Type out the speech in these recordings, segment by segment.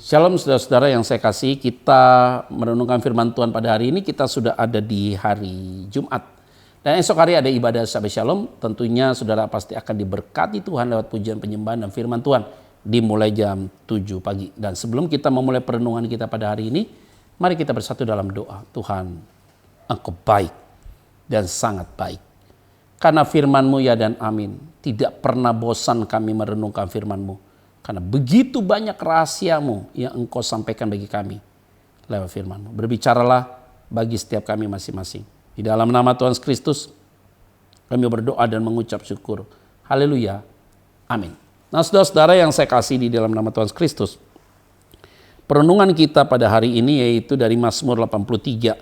Shalom saudara-saudara yang saya kasih, kita merenungkan firman Tuhan pada hari ini. Kita sudah ada di hari Jumat. Dan esok hari ada ibadah Shabbat Shalom. Tentunya saudara pasti akan diberkati Tuhan lewat pujian penyembahan dan firman Tuhan. Dimulai jam 7 pagi. Dan sebelum kita memulai perenungan kita pada hari ini, mari kita bersatu dalam doa. Tuhan, Engkau baik dan sangat baik. Karena firman-Mu ya dan amin. Tidak pernah bosan kami merenungkan firman-Mu. Karena begitu banyak rahasia-Mu yang Engkau sampaikan bagi kami lewat firman-Mu. Berbicaralah bagi setiap kami masing-masing. Di dalam nama Tuhan Kristus, kami berdoa dan mengucap syukur. Haleluya. Amin. Nah saudara-saudara yang saya kasih di dalam nama Tuhan Kristus, perenungan kita pada hari ini yaitu dari Mazmur 83.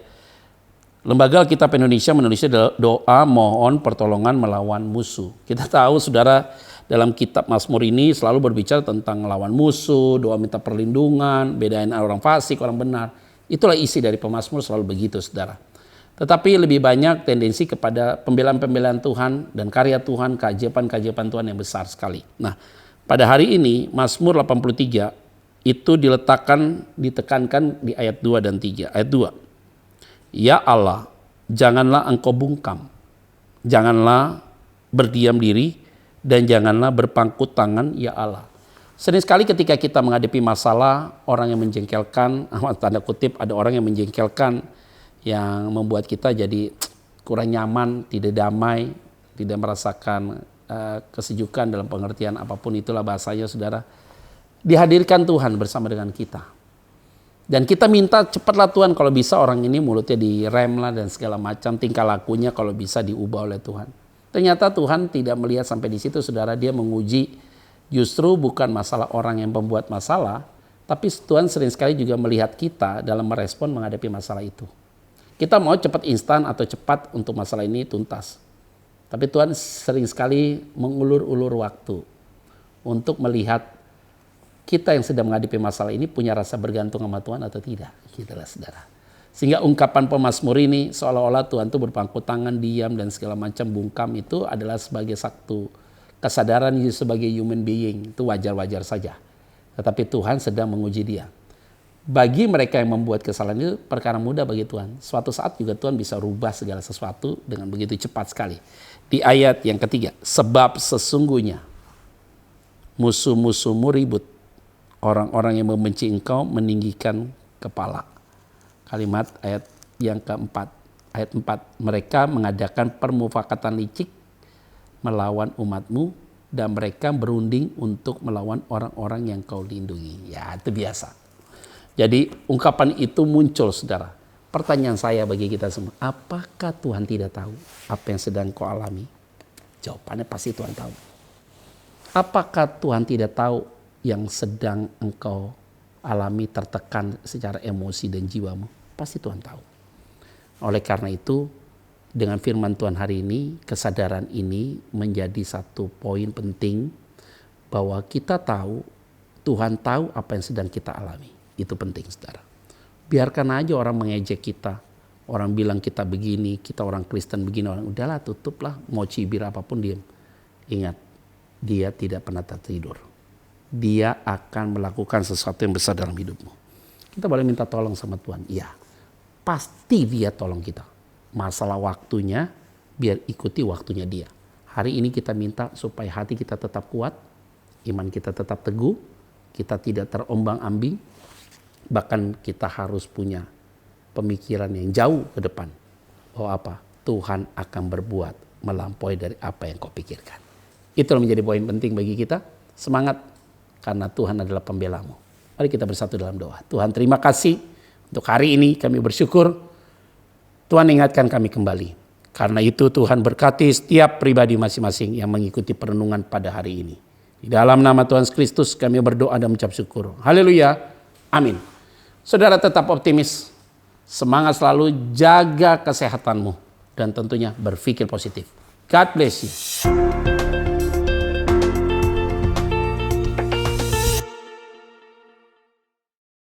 Lembaga Alkitab Indonesia menulisnya doa mohon pertolongan melawan musuh. Kita tahu saudara, dalam kitab Mazmur ini selalu berbicara tentang melawan musuh, doa minta perlindungan, bedain orang fasik, orang benar. Itulah isi dari pemazmur, selalu begitu saudara. Tetapi lebih banyak tendensi kepada pembelaan-pembelaan Tuhan dan karya Tuhan, keajaiban-keajaiban Tuhan yang besar sekali. Nah, pada hari ini Mazmur 83 itu ditekankan di ayat 2 dan 3. Ayat 2. Ya Allah, janganlah Engkau bungkam, janganlah berdiam diri, dan janganlah berpangku tangan ya Allah. Sering sekali ketika kita menghadapi masalah, orang yang menjengkelkan, tanda kutip ada orang yang menjengkelkan, yang membuat kita jadi kurang nyaman, tidak damai, tidak merasakan kesejukan dalam pengertian apapun itulah bahasanya saudara. Dihadirkan Tuhan bersama dengan kita. Dan kita minta cepatlah Tuhan kalau bisa orang ini mulutnya direm lah dan segala macam, tingkah lakunya kalau bisa diubah oleh Tuhan. Ternyata Tuhan tidak melihat sampai di situ saudara, dia menguji justru bukan masalah orang yang membuat masalah, tapi Tuhan sering sekali juga melihat kita dalam merespon menghadapi masalah itu. Kita mau cepat instan atau cepat untuk masalah ini tuntas. Tapi Tuhan sering sekali mengulur-ulur waktu untuk melihat kita yang sedang menghadapi masalah ini punya rasa bergantung sama Tuhan atau tidak. Gitulah saudara. Sehingga ungkapan pemazmur ini seolah-olah Tuhan itu berpangku tangan, diam dan segala macam bungkam itu adalah sebagai satu kesadaran sebagai human being. Itu wajar-wajar saja. Tetapi Tuhan sedang menguji dia. Bagi mereka yang membuat kesalahan itu perkara mudah bagi Tuhan. Suatu saat juga Tuhan bisa rubah segala sesuatu dengan begitu cepat sekali. Di ayat yang ketiga, sebab sesungguhnya musuh-musuhmu ribut. Orang-orang yang membenci engkau meninggikan kepala. Kalimat ayat yang keempat, ayat 4, mereka mengadakan permufakatan licik melawan umatmu dan mereka berunding untuk melawan orang-orang yang kau lindungi. Ya itu biasa. Jadi ungkapan itu muncul saudara. Pertanyaan saya bagi kita semua, apakah Tuhan tidak tahu apa yang sedang kau alami? Jawabannya pasti Tuhan tahu. Apakah Tuhan tidak tahu yang sedang engkau alami tertekan secara emosi dan jiwamu? Pasti Tuhan tahu. Oleh karena itu, dengan firman Tuhan hari ini, kesadaran ini menjadi satu poin penting bahwa kita tahu, Tuhan tahu apa yang sedang kita alami. Itu penting, saudara. Biarkan aja orang mengejek kita, orang bilang kita begini, kita orang Kristen begini, orang udahlah tutuplah, mau cibir apapun diam. Ingat, dia tidak pernah tertidur. Dia akan melakukan sesuatu yang besar dalam hidupmu. Kita boleh minta tolong sama Tuhan, iya. Pasti dia tolong kita. Masalah waktunya, biar ikuti waktunya dia. Hari ini kita minta supaya hati kita tetap kuat, iman kita tetap teguh, kita tidak terombang-ambing, bahkan kita harus punya pemikiran yang jauh ke depan. Bahwa apa? Tuhan akan berbuat melampaui dari apa yang kau pikirkan. Itulah menjadi poin penting bagi kita. Semangat, karena Tuhan adalah pembelamu. Mari kita bersatu dalam doa. Tuhan terima kasih. Untuk hari ini kami bersyukur Tuhan ingatkan kami kembali. Karena itu Tuhan berkati setiap pribadi masing-masing yang mengikuti perenungan pada hari ini. Di dalam nama Tuhan Kristus kami berdoa dan mengucap syukur. Haleluya. Amin. Saudara tetap optimis. Semangat selalu, jaga kesehatanmu. Dan tentunya berpikir positif. God bless you.